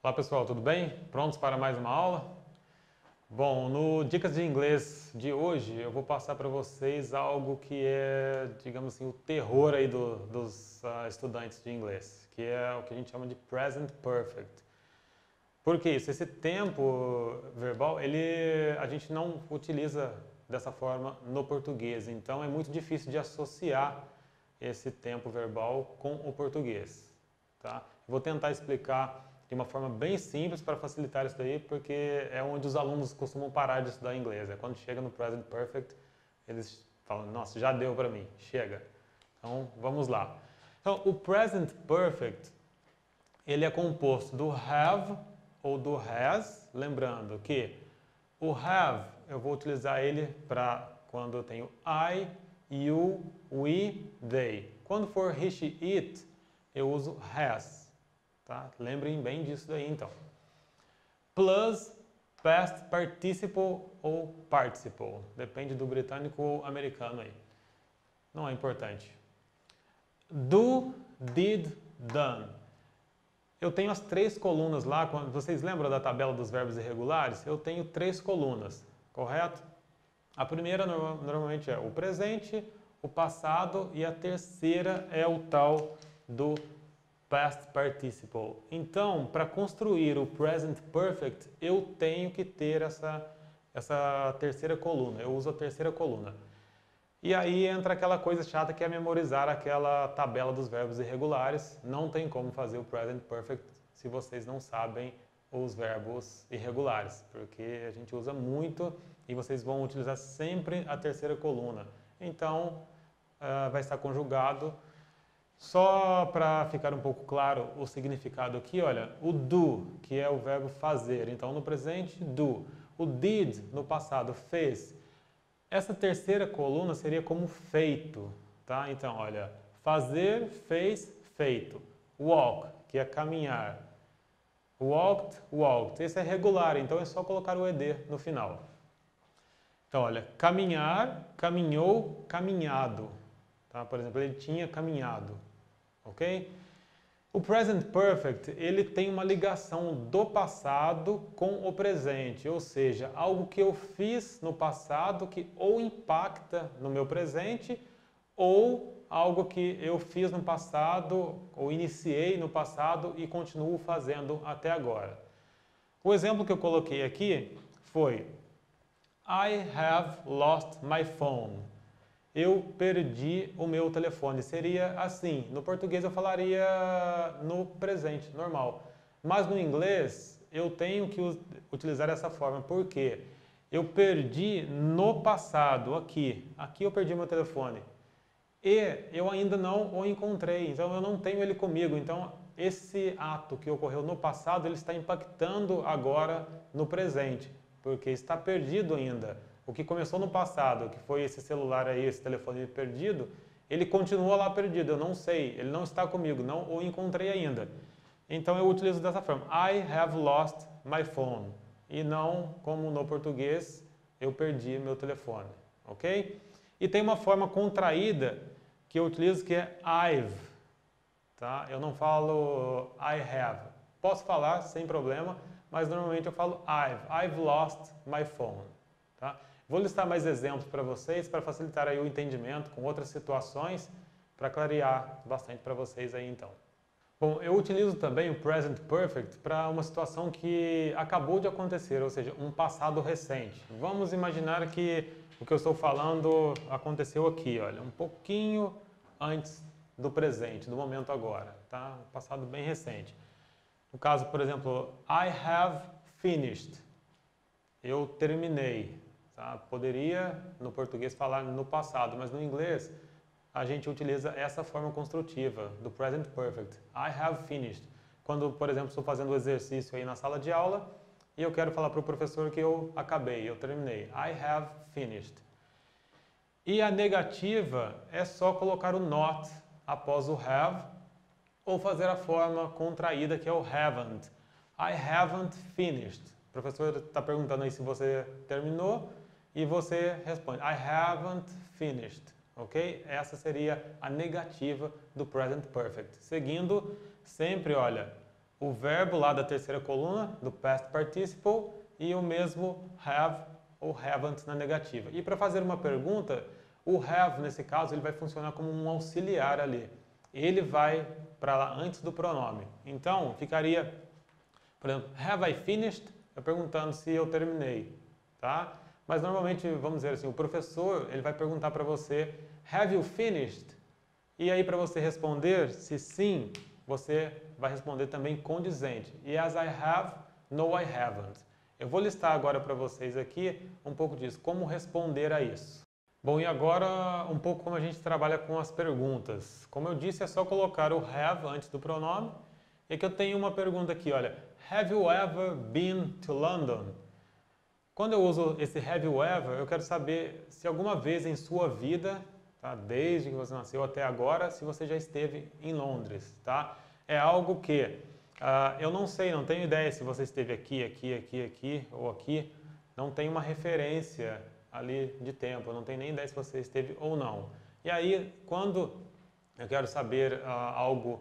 Olá pessoal, tudo bem? Prontos para mais uma aula? Bom, no Dicas de Inglês de hoje eu vou passar para vocês algo que é, digamos assim, o terror aí dos estudantes de inglês, que é o que a gente chama de Present Perfect. Por que isso? Esse tempo verbal, a gente não utiliza dessa forma no português, então é muito difícil de associar esse tempo verbal com o português. Tá? Vou tentar explicar de uma forma bem simples para facilitar isso daí, porque é onde os alunos costumam parar de estudar inglês. É quando chega no Present Perfect, eles falam, nossa, já deu para mim, chega. Então, vamos lá. Então, o Present Perfect, ele é composto do have ou do has, lembrando que o have, eu vou utilizar ele para quando eu tenho I, you, we, they. Quando for he, she, it, eu uso has. Tá? Lembrem bem disso daí, então. Plus past participle ou participle. Depende do britânico ou americano aí. Não é importante. Do, did, done. Eu tenho as três colunas lá. Vocês lembram da tabela dos verbos irregulares? Eu tenho três colunas, correto? A primeira normalmente é o presente, o passado e a terceira é o tal do past participle. Então, para construir o present perfect, eu tenho que ter essa terceira coluna. Eu uso a terceira coluna. E aí entra aquela coisa chata que é memorizar aquela tabela dos verbos irregulares. Não tem como fazer o present perfect se vocês não sabem os verbos irregulares, porque a gente usa muito e vocês vão utilizar sempre a terceira coluna. Então, vai estar conjugado. Só para ficar um pouco claro o significado aqui, olha, o do, que é o verbo fazer, então no presente, do. O did, no passado, fez. Essa terceira coluna seria como feito, tá? Então, olha, fazer, fez, feito. Walk, que é caminhar. Walked, walked. Esse é regular, então é só colocar o ed no final. Então, olha, caminhar, caminhou, caminhado. Tá? Por exemplo, ele tinha caminhado. Ok? O present perfect, ele tem uma ligação do passado com o presente, ou seja, algo que eu fiz no passado que ou impacta no meu presente ou algo que eu fiz no passado ou iniciei no passado e continuo fazendo até agora. O exemplo que eu coloquei aqui foi I have lost my phone. Eu perdi o meu telefone. Seria assim. No português eu falaria no presente, normal. Mas no inglês eu tenho que utilizar essa forma. Por quê? Eu perdi no passado, aqui. Aqui eu perdi meu telefone. E eu ainda não o encontrei. Então eu não tenho ele comigo. Então esse ato que ocorreu no passado, ele está impactando agora no presente. Porque está perdido ainda. O que começou no passado, que foi esse celular aí, esse telefone perdido, ele continua lá perdido, eu não sei, ele não está comigo, não o encontrei ainda. Então eu utilizo dessa forma, I have lost my phone. E não como no português, eu perdi meu telefone, ok? E tem uma forma contraída que eu utilizo que é I've, tá? Eu não falo I have. Posso falar sem problema, mas normalmente eu falo I've lost my phone, tá? Vou listar mais exemplos para vocês, para facilitar aí o entendimento com outras situações, para clarear bastante para vocês aí então. Bom, eu utilizo também o Present Perfect para uma situação que acabou de acontecer, ou seja, um passado recente. Vamos imaginar que o que eu estou falando aconteceu aqui, olha, um pouquinho antes do presente, do momento agora, tá? Um passado bem recente. No caso, por exemplo, I have finished. Eu terminei. Tá? Poderia, no português, falar no passado, mas no inglês a gente utiliza essa forma construtiva do present perfect. I have finished. Quando, por exemplo, estou fazendo o exercício aí na sala de aula e eu quero falar para o professor que eu acabei, eu terminei. I have finished. E a negativa é só colocar o not após o have ou fazer a forma contraída que é o haven't. I haven't finished. O professor está perguntando aí se você terminou. E você responde, I haven't finished, ok? Essa seria a negativa do present perfect. Seguindo, sempre, olha, o verbo lá da terceira coluna, do past participle, e o mesmo have ou haven't na negativa. E para fazer uma pergunta, o have, nesse caso, ele vai funcionar como um auxiliar ali. Ele vai para lá antes do pronome. Então, ficaria, por exemplo, have I finished? Eu perguntando se eu terminei, tá? Mas normalmente, vamos dizer assim, o professor, ele vai perguntar para você, have you finished? E aí, para você responder, se sim, você vai responder também condizente. Yes, I have. No, I haven't. Eu vou listar agora para vocês aqui um pouco disso, como responder a isso. Bom, e agora um pouco como a gente trabalha com as perguntas. Como eu disse, é só colocar o have antes do pronome. E aqui eu tenho uma pergunta aqui, olha. Have you ever been to London? Quando eu uso esse have you ever, eu quero saber se alguma vez em sua vida, tá, desde que você nasceu até agora, se você já esteve em Londres, tá? É algo que eu não sei, não tenho ideia se você esteve aqui, aqui ou aqui. Não tenho uma referência ali de tempo, eu não tenho nem ideia se você esteve ou não. E aí, quando eu quero saber algo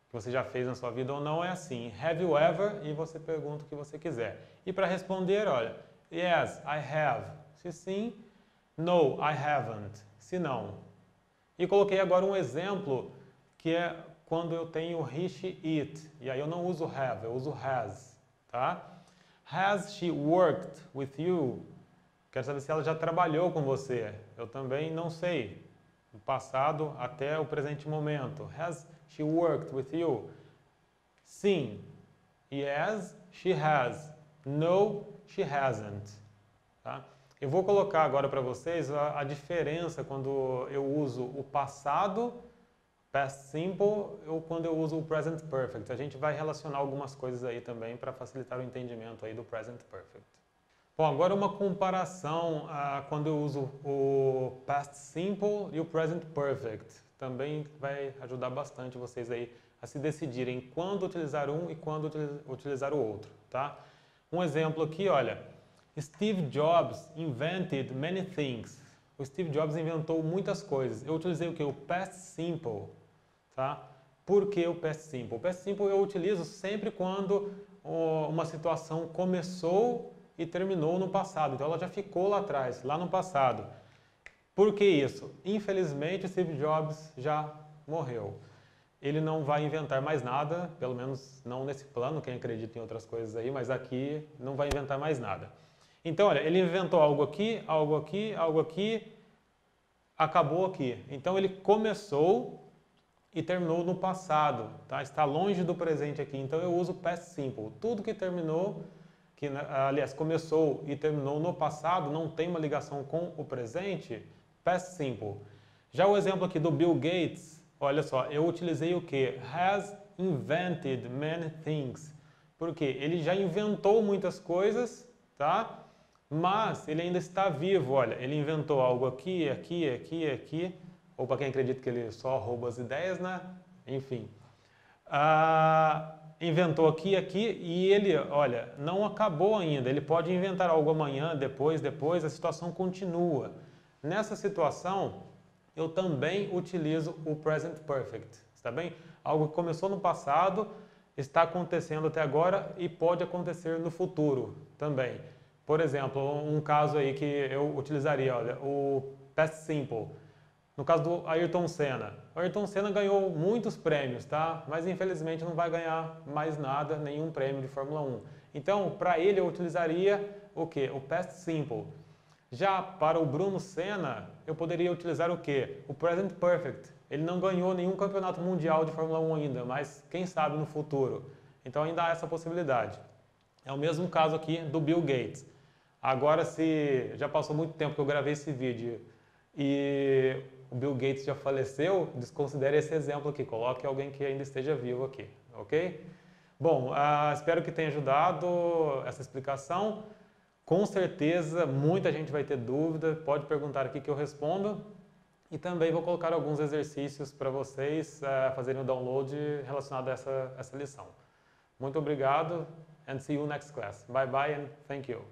que você já fez na sua vida ou não, é assim, have you ever? E você pergunta o que você quiser. E para responder, olha, yes, I have. Se sim, no, I haven't. Se não. E coloquei agora um exemplo que é quando eu tenho he, she, it. E aí eu não uso have, eu uso has, tá? Has she worked with you? Quero saber se ela já trabalhou com você. Eu também não sei. Do passado até o presente momento. Has she worked with you? Sim. Yes, she has. No, she hasn't. Tá? Eu vou colocar agora para vocês a diferença quando eu uso o passado, past simple, ou quando eu uso o present perfect. A gente vai relacionar algumas coisas aí também para facilitar o entendimento aí do present perfect. Bom, agora uma comparação quando eu uso o past simple e o present perfect. Também vai ajudar bastante vocês aí a se decidirem quando utilizar um e quando utilizar o outro, tá? Um exemplo aqui, olha, Steve Jobs invented many things. O Steve Jobs inventou muitas coisas. Eu utilizei o que? O past simple, tá? Por que o past simple? O past simple eu utilizo sempre quando uma situação começou e terminou no passado. Então ela já ficou lá atrás, lá no passado. Por que isso? Infelizmente, Steve Jobs já morreu. Ele não vai inventar mais nada, pelo menos não nesse plano, quem acredita em outras coisas aí, mas aqui não vai inventar mais nada. Então, olha, ele inventou algo aqui, algo aqui, algo aqui, acabou aqui. Então ele começou e terminou no passado, tá? Está longe do presente aqui. Então eu uso past simple. Tudo que terminou, que aliás começou e terminou no passado, não tem uma ligação com o presente, past simple. Já o exemplo aqui do Bill Gates, olha só, eu utilizei o que? Has invented many things. Por quê? Ele já inventou muitas coisas, tá? Mas ele ainda está vivo, olha, ele inventou algo aqui, aqui, aqui, aqui, ou para quem acredita que ele só rouba as ideias, né? Enfim. Inventou aqui, aqui, e ele, olha, não acabou ainda. Ele pode inventar algo amanhã, depois, a situação continua. Nessa situação, eu também utilizo o present perfect, está bem? Algo que começou no passado, está acontecendo até agora e pode acontecer no futuro também. Por exemplo, um caso aí que eu utilizaria, olha, o past simple. No caso do Ayrton Senna. O Ayrton Senna ganhou muitos prêmios, tá? Mas infelizmente não vai ganhar mais nada, nenhum prêmio de Fórmula 1. Então, para ele eu utilizaria o quê? O past simple. Já para o Bruno Senna, eu poderia utilizar o quê? O present perfect. Ele não ganhou nenhum campeonato mundial de Fórmula 1 ainda, mas quem sabe no futuro. Então ainda há essa possibilidade. É o mesmo caso aqui do Bill Gates. Agora, se já passou muito tempo que eu gravei esse vídeo e o Bill Gates já faleceu, desconsidere esse exemplo aqui, coloque alguém que ainda esteja vivo aqui, ok? Bom, espero que tenha ajudado essa explicação. Com certeza, muita gente vai ter dúvida, pode perguntar aqui que eu respondo. E também vou colocar alguns exercícios para vocês fazerem o download relacionado a essa lição. Muito obrigado and see you next class. Bye bye and thank you.